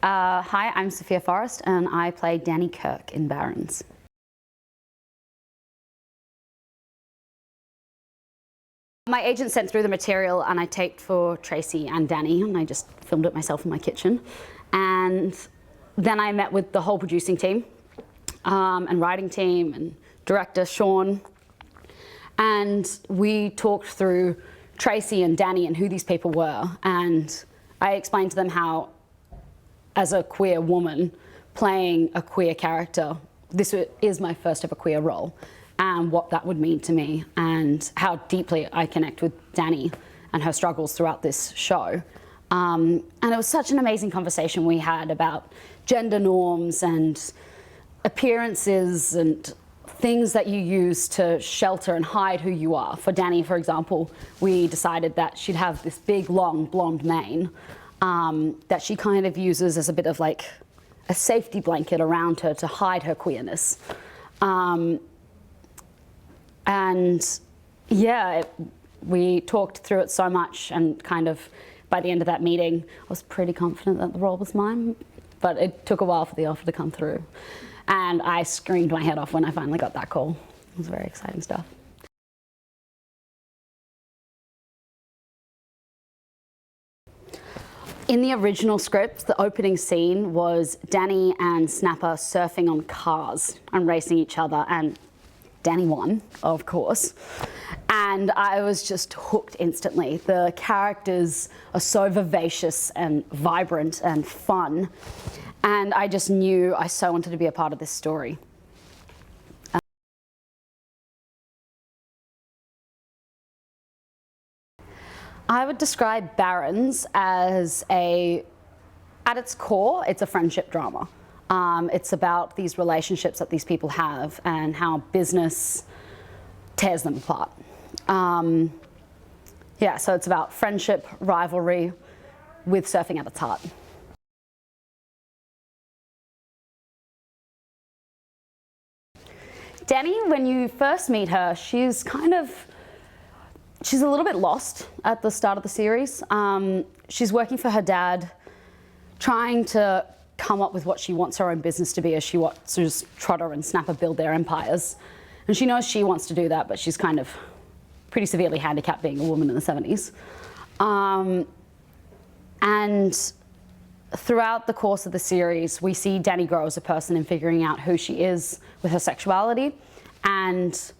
Hi, I'm Sophia Forrest and I play DANI KURK in BARONS. My agent sent through the material and I taped for Tracy and Danny, and I just filmed it myself in my kitchen. And then I met with the whole producing team and writing team and director Sean, and we talked through Tracy and Danny and who these people were, and I explained to them how, as a queer woman playing a queer character, this is my first ever queer role, and what that would mean to me, and how deeply I connect with Danny and her struggles throughout this show. And it was such an amazing conversation we had about gender norms and appearances and things that you use to shelter and hide who you are. For Danny, for example, we decided that she'd have this big, long, blonde mane that she kind of uses as a bit of like a safety blanket around her to hide her queerness. And yeah, we talked through it so much, and kind of by the end of that meeting, I was pretty confident that the role was mine, but it took a while for the offer to come through. And I screamed my head off when I finally got that call. It was very exciting stuff. In the original script, the opening scene was Danny and Snapper surfing on cars and racing each other, and Danny won, of course. And I was just hooked instantly. The characters are so vivacious and vibrant and fun. And I just knew I so wanted to be a part of this story. I would describe Barons as at its core, it's a friendship drama. It's about these relationships that these people have and how business tears them apart. Yeah, so it's about friendship, rivalry, with surfing at its heart. Danny, when you first meet her, she's a little bit lost at the start of the series. She's working for her dad, trying to come up with what she wants her own business to be as she watches Trotter and Snapper build their empires. And she knows she wants to do that, but she's kind of pretty severely handicapped being a woman in the 70s. And throughout the course of the series, we see Danny grow as a person in figuring out who she is with her sexuality, and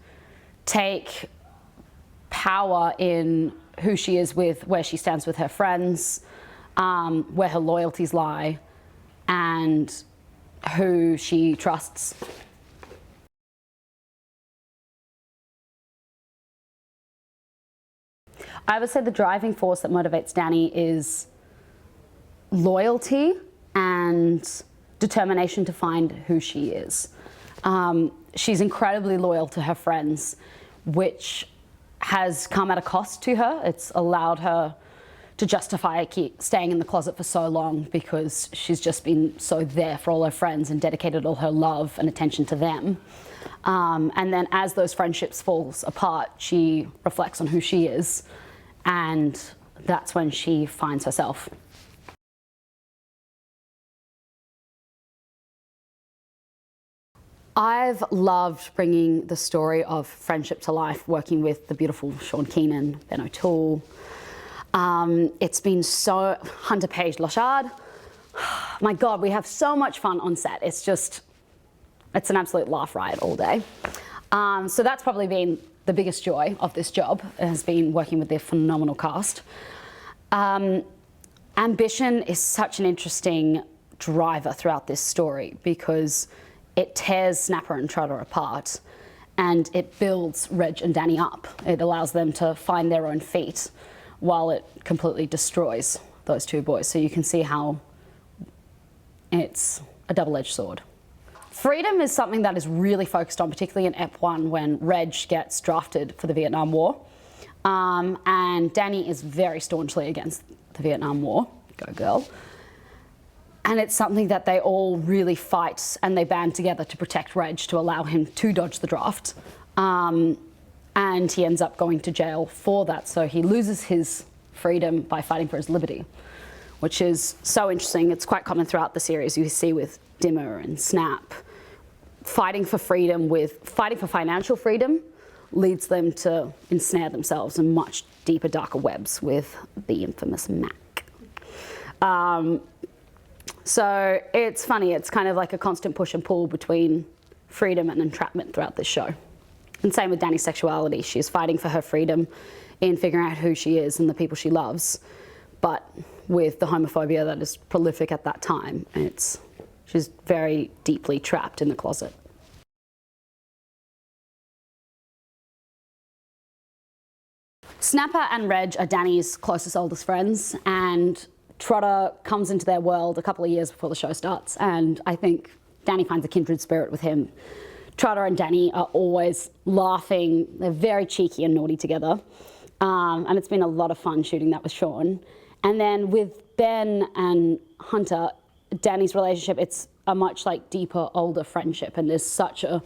take power in who she is with where she stands with her friends, where her loyalties lie, and who she trusts. I would say the driving force that motivates Danny is loyalty and determination to find who she is. She's incredibly loyal to her friends, which has come at a cost to her. It's allowed her to justify staying in the closet for so long, because she's just been so there for all her friends and dedicated all her love and attention to them. And then as those friendships falls apart, she reflects on who she is, and that's when she finds herself. I've loved bringing the story of friendship to life, working with the beautiful Sean Keenan, Ben O'Toole. It's been so, Hunter Page Lochard. My God, we have so much fun on set. It's an absolute laugh riot all day. So that's probably been the biggest joy of this job, has been working with their phenomenal cast. Ambition is such an interesting driver throughout this story, because it tears Snapper and Trotter apart, and it builds Reg and Danny up. It allows them to find their own feet, while it completely destroys those two boys. So you can see how it's a double-edged sword. Freedom is something that is really focused on, particularly in Ep 1 when Reg gets drafted for the Vietnam War. And Danny is very staunchly against the Vietnam War. Go girl. And it's something that they all really fight, and they band together to protect Reg, to allow him to dodge the draft. And he ends up going to jail for that. So he loses his freedom by fighting for his liberty, which is so interesting. It's quite common throughout the series. You see with Dimmer and Snap, fighting for freedom fighting for financial freedom leads them to ensnare themselves in much deeper, darker webs with the infamous Mac. So it's funny, it's kind of like a constant push and pull between freedom and entrapment throughout this show. And same with Dani's sexuality. She's fighting for her freedom in figuring out who she is and the people she loves, but with the homophobia that is prolific at that time, she's very deeply trapped in the closet. Snapper and Reg are Dani's closest, oldest friends, and Trotter comes into their world a couple of years before the show starts, and I think Dani finds a kindred spirit with him. Trotter and Dani are always laughing. They're very cheeky and naughty together, and it's been a lot of fun shooting that with Sean. And then with Ben and Hunter, Dani's relationship, it's a much like deeper, older friendship, and there's such a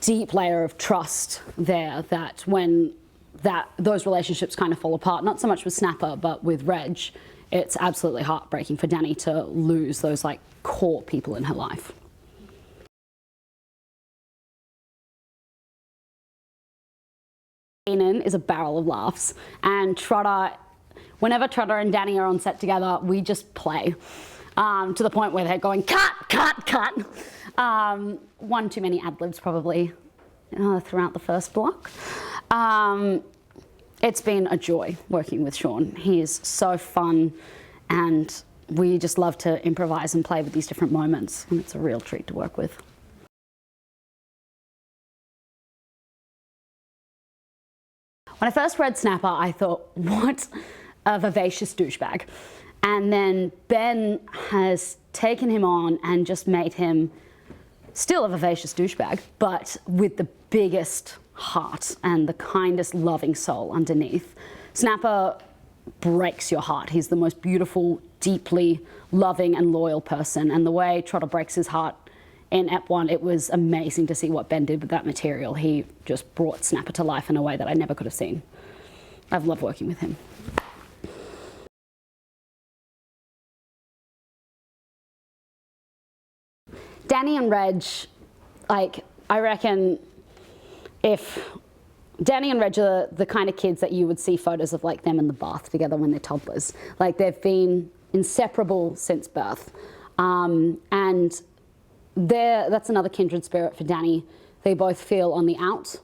deep layer of trust there that when those relationships kind of fall apart, not so much with Snapper, but with Reg, it's absolutely heartbreaking for Dani to lose those like core people in her life. Keenan is a barrel of laughs, and whenever Trotter and Dani are on set together, we just play to the point where they're going cut, cut, cut. One too many ad-libs probably throughout the first block. It's been a joy working with Sean. He is so fun, and we just love to improvise and play with these different moments, and it's a real treat to work with. When I first read Snapper, I thought, what a vivacious douchebag. And then Ben has taken him on and just made him still a vivacious douchebag, but with the biggest heart and the kindest, loving soul underneath. Snapper breaks your heart. He's the most beautiful, deeply loving and loyal person. And the way Trotter breaks his heart in Ep 1, it was amazing to see what Ben did with that material. He just brought Snapper to life in a way that I never could have seen. I've loved working with him. Dani and Reg, like, I reckon if Dani and Reg are the kind of kids that you would see photos of like them in the bath together when they're toddlers. Like, they've been inseparable since birth. And that's another kindred spirit for Dani. They both feel on the out,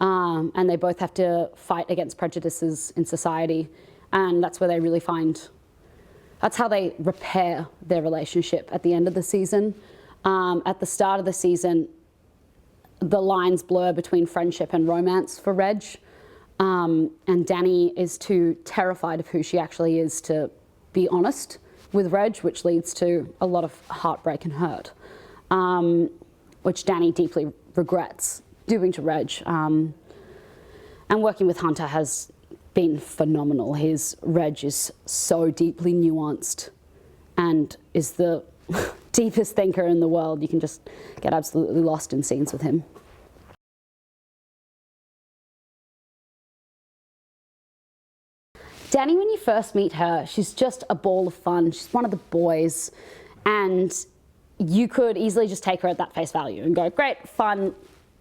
and they both have to fight against prejudices in society. And that's where they really that's how they repair their relationship at the end of the season. At the start of the season, the lines blur between friendship and romance for Reg. And Dani is too terrified of who she actually is to be honest with Reg, which leads to a lot of heartbreak and hurt, which Dani deeply regrets doing to Reg. And working with Hunter has been phenomenal. Reg is so deeply nuanced and is the deepest thinker in the world. You can just get absolutely lost in scenes with him. Dani, when you first meet her, she's just a ball of fun. She's one of the boys, and you could easily just take her at that face value and go, great, fun,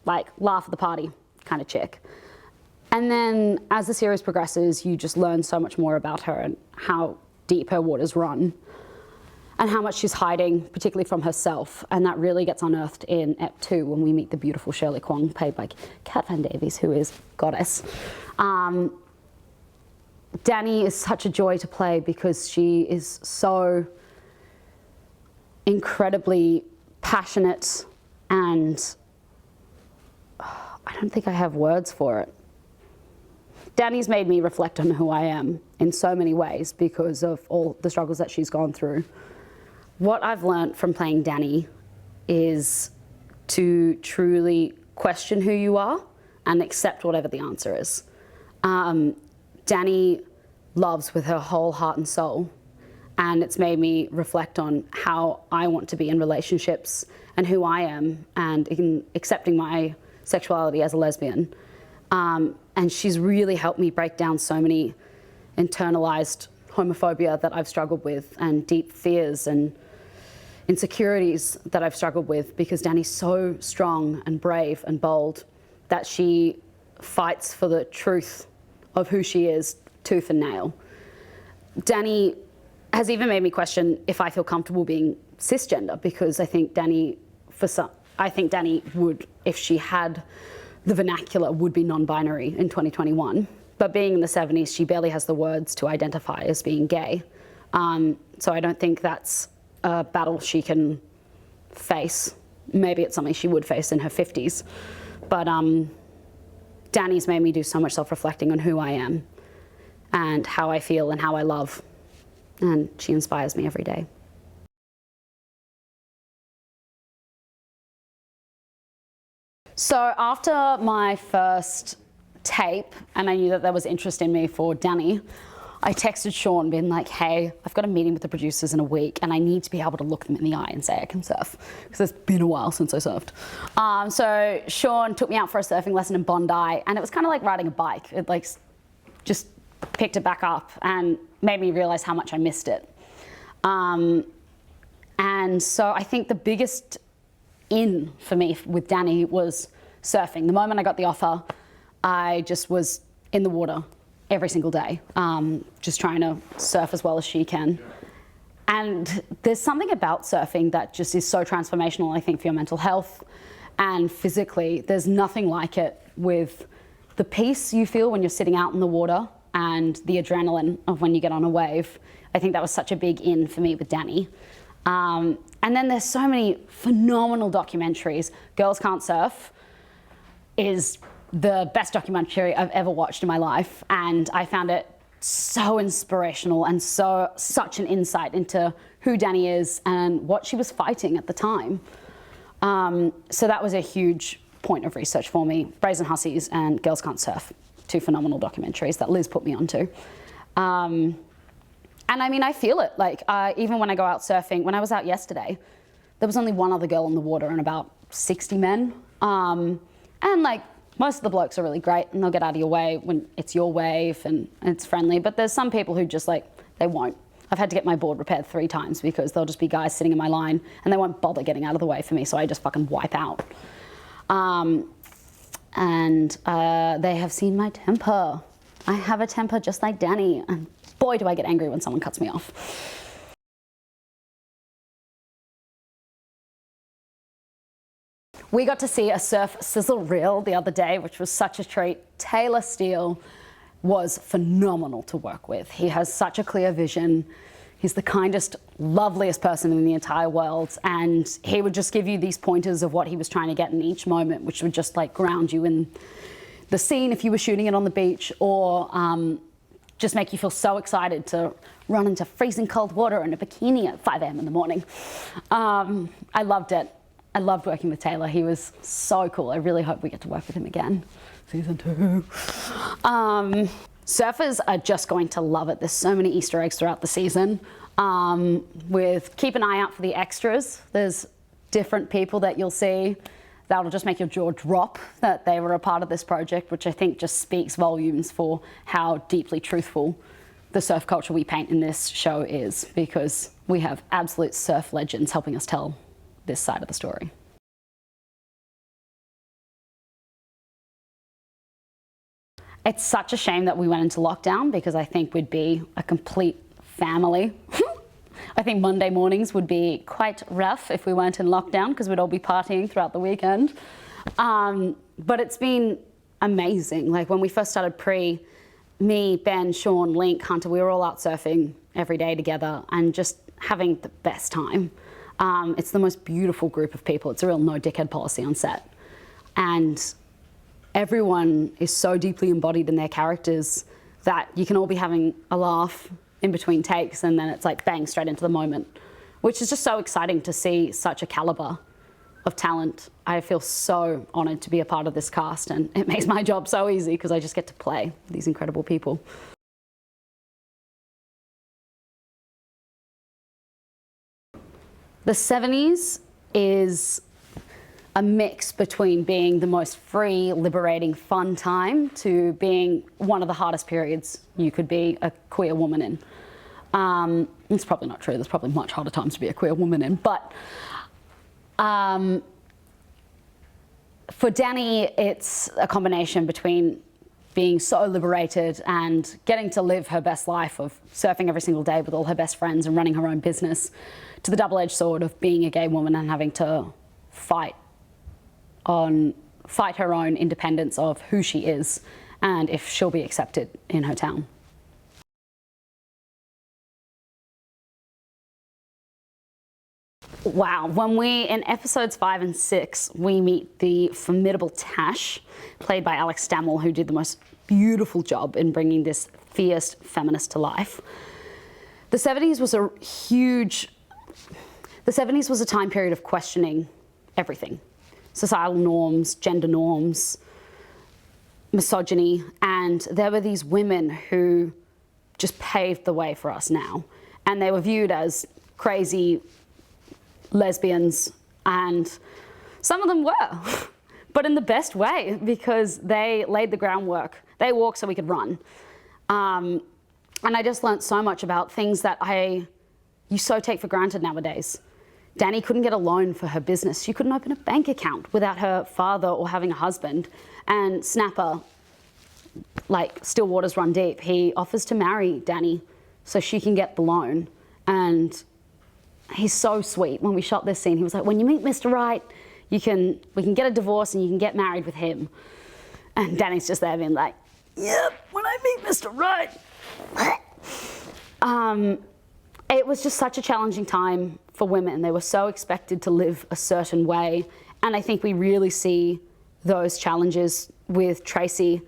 like, laugh at the party kind of chick. And then as the series progresses, you just learn so much more about her and how deep her waters run and how much she's hiding, particularly from herself. And that really gets unearthed in Ep 2 when we meet the beautiful Shirley Kwong, played by Kat Van Davies, who is goddess. Dani is such a joy to play because she is so incredibly passionate, and I don't think I have words for it. Dani's made me reflect on who I am in so many ways because of all the struggles that she's gone through. What I've learned from playing Dani is to truly question who you are and accept whatever the answer is. Dani loves with her whole heart and soul, and it's made me reflect on how I want to be in relationships and who I am, and in accepting my sexuality as a lesbian. And she's really helped me break down so many internalized homophobia that I've struggled with, and deep fears and insecurities that I've struggled with, because Dani's so strong and brave and bold that she fights for the truth of who she is, tooth and nail. Dani has even made me question if I feel comfortable being cisgender, because I think Dani would, if she had the vernacular, would be non-binary in 2021. But being in the 70s, she barely has the words to identify as being gay. So I don't think that's a battle she can face. Maybe it's something she would face in her 50s. But Dani's made me do so much self-reflecting on who I am and how I feel and how I love. And she inspires me every day. So after my first tape, and I knew that there was interest in me for Dani, I texted Sean being like, hey, I've got a meeting with the producers in a week and I need to be able to look them in the eye and say I can surf, because it's been a while since I surfed. So Sean took me out for a surfing lesson in Bondi, and it was kind of like riding a bike. It like just picked it back up and made me realize how much I missed it. And so I think the biggest in for me with Dani was surfing. The moment I got the offer, I just was in the water every single day, just trying to surf as well as she can. And there's something about surfing that just is so transformational, I think, for your mental health and physically. There's nothing like it, with the peace you feel when you're sitting out in the water and the adrenaline of when you get on a wave. I think that was such a big in for me with Dani. And then there's so many phenomenal documentaries. Girls Can't Surf is the best documentary I've ever watched in my life, and I found it so inspirational and such an insight into who Dani is and what she was fighting at the time. So that was a huge point of research for me. Brazen Hussies and Girls Can't Surf, two phenomenal documentaries that Liz put me onto. And I mean, I feel it. Like, even when I go out surfing, when I was out yesterday, there was only one other girl in the water and about 60 men. And like, most of the blokes are really great and they'll get out of your way when it's your wave and it's friendly. But there's some people who just like, they won't. I've had to get my board repaired 3 times because there'll just be guys sitting in my line and they won't bother getting out of the way for me. So I just fucking wipe out. They have seen my temper. I have a temper just like Dani. And boy, do I get angry when someone cuts me off. We got to see a surf sizzle reel the other day, which was such a treat. Taylor Steele was phenomenal to work with. He has such a clear vision. He's the kindest, loveliest person in the entire world. And he would just give you these pointers of what he was trying to get in each moment, which would just like ground you in the scene if you were shooting it on the beach, or just make you feel so excited to run into freezing cold water in a bikini at 5 a.m. in the morning. I loved it. I loved working with Taylor. He was so cool. I really hope we get to work with him again. Season 2. Surfers are just going to love it. There's so many Easter eggs throughout the season. Keep an eye out for the extras. There's different people that you'll see that'll just make your jaw drop that they were a part of this project, which I think just speaks volumes for how deeply truthful the surf culture we paint in this show is, because we have absolute surf legends helping us tell this side of the story. It's such a shame that we went into lockdown, because I think we'd be a complete family. I think Monday mornings would be quite rough if we weren't in lockdown, because we'd all be partying throughout the weekend. But it's been amazing. Like when we first started me, Ben, Sean, Link, Hunter, we were all out surfing every day together and just having the best time. It's the most beautiful group of people. It's a real no dickhead policy on set. And everyone is so deeply embodied in their characters that you can all be having a laugh in between takes, and then it's like bang, straight into the moment, which is just so exciting to see such a caliber of talent. I feel so honored to be a part of this cast, and it makes my job so easy because I just get to play these incredible people. The 70s is a mix between being the most free, liberating, fun time to being one of the hardest periods you could be a queer woman in. It's probably not true. There's probably much harder times to be a queer woman in, but for DANI, it's a combination between being so liberated and getting to live her best life of surfing every single day with all her best friends and running her own business, to the double-edged sword of being a gay woman and having to fight her own independence of who she is and if she'll be accepted in her town. Wow, in episodes 5 and 6, we meet the formidable Tash, played by Alex Stammel, who did the most beautiful job in bringing this fierce feminist to life. The 70s was a time period of questioning everything. Societal norms, gender norms, misogyny, and there were these women who just paved the way for us now. And they were viewed as crazy lesbians, and some of them were, but in the best way, because they laid the groundwork. They walked so we could run. And I just learned so much about things that you so take for granted nowadays. DANI couldn't get a loan for her business. She couldn't open a bank account without her father or having a husband. And Snapper, like still waters run deep, he offers to marry DANI so she can get the loan. And he's so sweet. When we shot this scene, he was like, when you meet Mr. Right, we can get a divorce and you can get married with him. And DANI's just there being like, yep, when I meet Mr. Right. It was just such a challenging time for women. They were so expected to live a certain way. And I think we really see those challenges with Tracy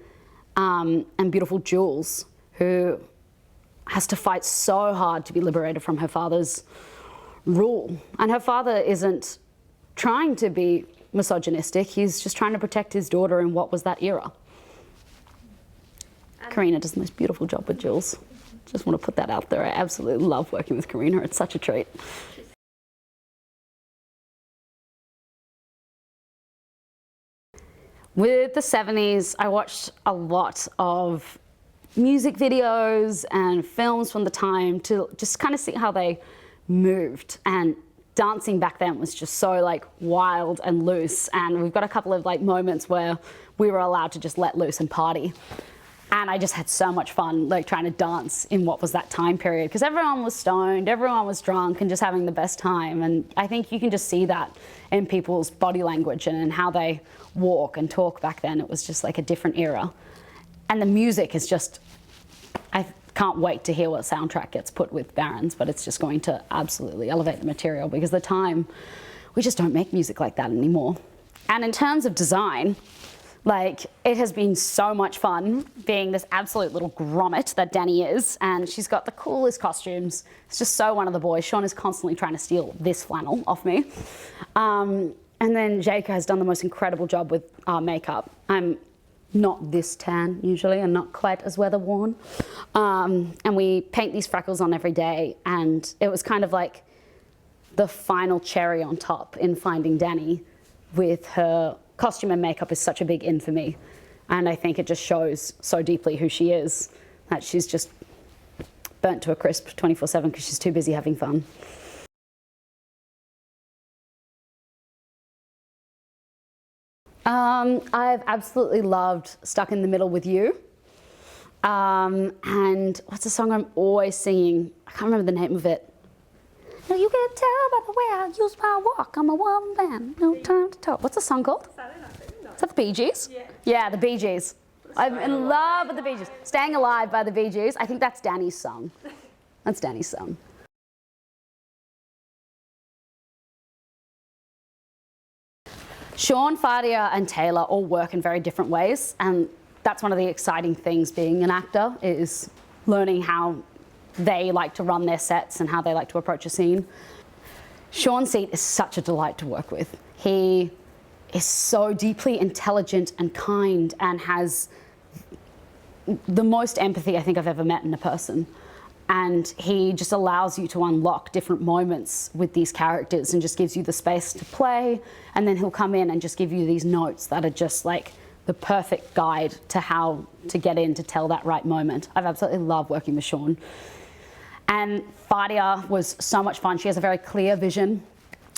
and beautiful Jules, who has to fight so hard to be liberated from her father's rule. And her father isn't trying to be misogynistic, he's just trying to protect his daughter in what was that era. Karina does the most beautiful job with Jules. Just want to put that out there. I absolutely love working with Karina. It's such a treat. With the 70s, I watched a lot of music videos and films from the time to just kind of see how they moved. And dancing back then was just so like wild and loose. And we've got a couple of like moments where we were allowed to just let loose and party. And I just had so much fun like trying to dance in what was that time period, because everyone was stoned, everyone was drunk and just having the best time. And I think you can just see that in people's body language and in how they walk and talk back then. It was just like a different era. And the music is just, I can't wait to hear what soundtrack gets put with Barons, but it's just going to absolutely elevate the material, because the time, we just don't make music like that anymore. And in terms of design, like, it has been so much fun being this absolute little grommet that DANI is, and she's got the coolest costumes. It's just so one of the boys. Sean is constantly trying to steal this flannel off me. And then Jake has done the most incredible job with our makeup. I'm not this tan usually, and not quite as weather worn. And we paint these freckles on every day, and it was kind of like the final cherry on top in finding DANI with her costume and makeup is such a big in for me. And I think it just shows so deeply who she is, that she's just burnt to a crisp 24/7 because she's too busy having fun. I've absolutely loved Stuck in the Middle with You. And what's the song I'm always singing? I can't remember the name of it. No, you can tell by the way I use my walk. I'm a one man, no time to talk. What's the song called? Is that the Bee Gees? Yeah. Yeah, the Bee Gees. I'm in love with the Bee Gees. Staying Alive by the Bee Gees. I think that's DANI's song. That's DANI's song. Sean, Fadia and Taylor all work in very different ways, and that's one of the exciting things being an actor, is learning how they like to run their sets and how they like to approach a scene. Sean's seat is such a delight to work with. He is so deeply intelligent and kind and has the most empathy I think I've ever met in a person. And he just allows you to unlock different moments with these characters and just gives you the space to play. And then he'll come in and just give you these notes that are just like the perfect guide to how to get in to tell that right moment. I've absolutely loved working with Sean. And Fadia was so much fun. She has a very clear vision,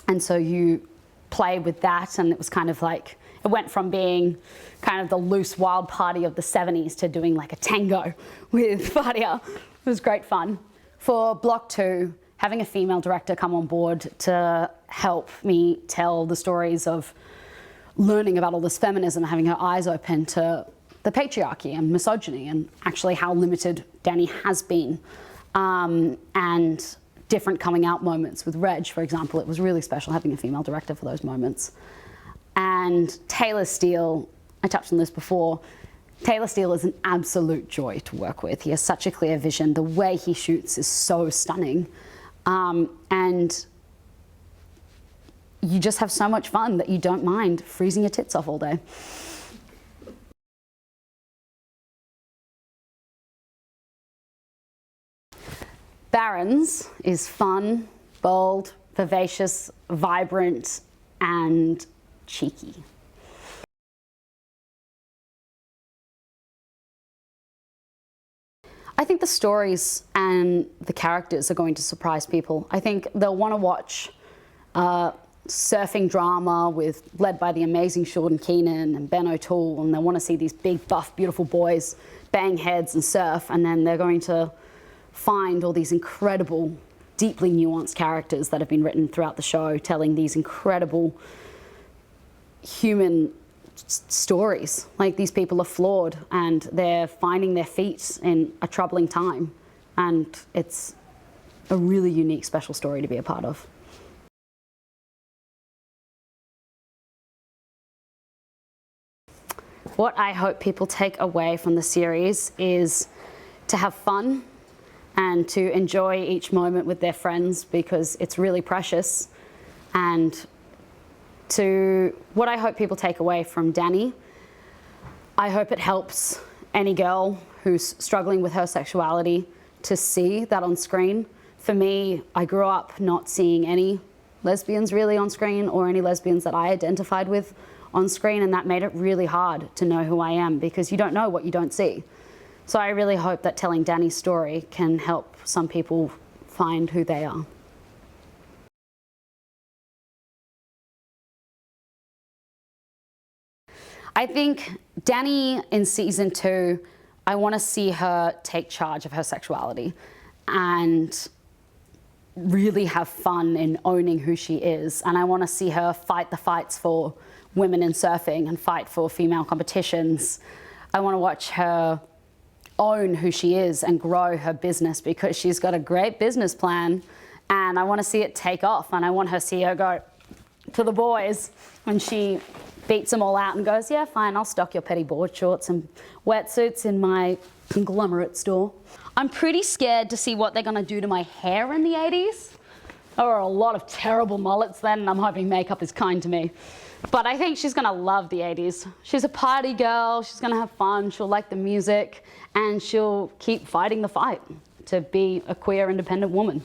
and so you play with that, and it was kind of like, it went from being kind of the loose wild party of the 70s to doing like a tango with Fadia. It was great fun. For Block 2, having a female director come on board to help me tell the stories of learning about all this feminism, having her eyes open to the patriarchy and misogyny and actually how limited DANI has been. And different coming out moments with Reg, for example. It was really special having a female director for those moments. And Taylor Steele, I touched on this before, Taylor Steele is an absolute joy to work with. He has such a clear vision. The way he shoots is so stunning. And you just have so much fun that you don't mind freezing your tits off all day. Barons is fun, bold, vivacious, vibrant, and cheeky. I think the stories and the characters are going to surprise people. I think they'll want to watch surfing drama led by the amazing Sean Keenan and Ben O'Toole, and they'll want to see these big, buff, beautiful boys bang heads and surf, and then they're going to find all these incredible, deeply nuanced characters that have been written throughout the show, telling these incredible human stories. Like, these people are flawed and they're finding their feet in a troubling time, and it's a really unique, special story to be a part of. What I hope people take away from the series is to have fun and to enjoy each moment with their friends, because it's really precious. And what I hope people take away from DANI, I hope it helps any girl who's struggling with her sexuality to see that on screen. For me, I grew up not seeing any lesbians really on screen, or any lesbians that I identified with on screen, and that made it really hard to know who I am, because you don't know what you don't see. So I really hope that telling DANI's story can help some people find who they are. I think DANI in season 2, I want to see her take charge of her sexuality and really have fun in owning who she is. And I want to see her fight the fights for women in surfing and fight for female competitions. I want to watch her own who she is and grow her business, because she's got a great business plan, and I want to see it take off, and I want her to see her go to the boys when she beats them all out and goes, yeah, fine, I'll stock your petty board shorts and wetsuits in my conglomerate store. I'm pretty scared to see what they're going to do to my hair in the 80s. There were a lot of terrible mullets then, and I'm hoping makeup is kind to me. But I think she's going to love the 80s. She's a party girl, she's going to have fun, she'll like the music, and she'll keep fighting the fight to be a queer, independent woman.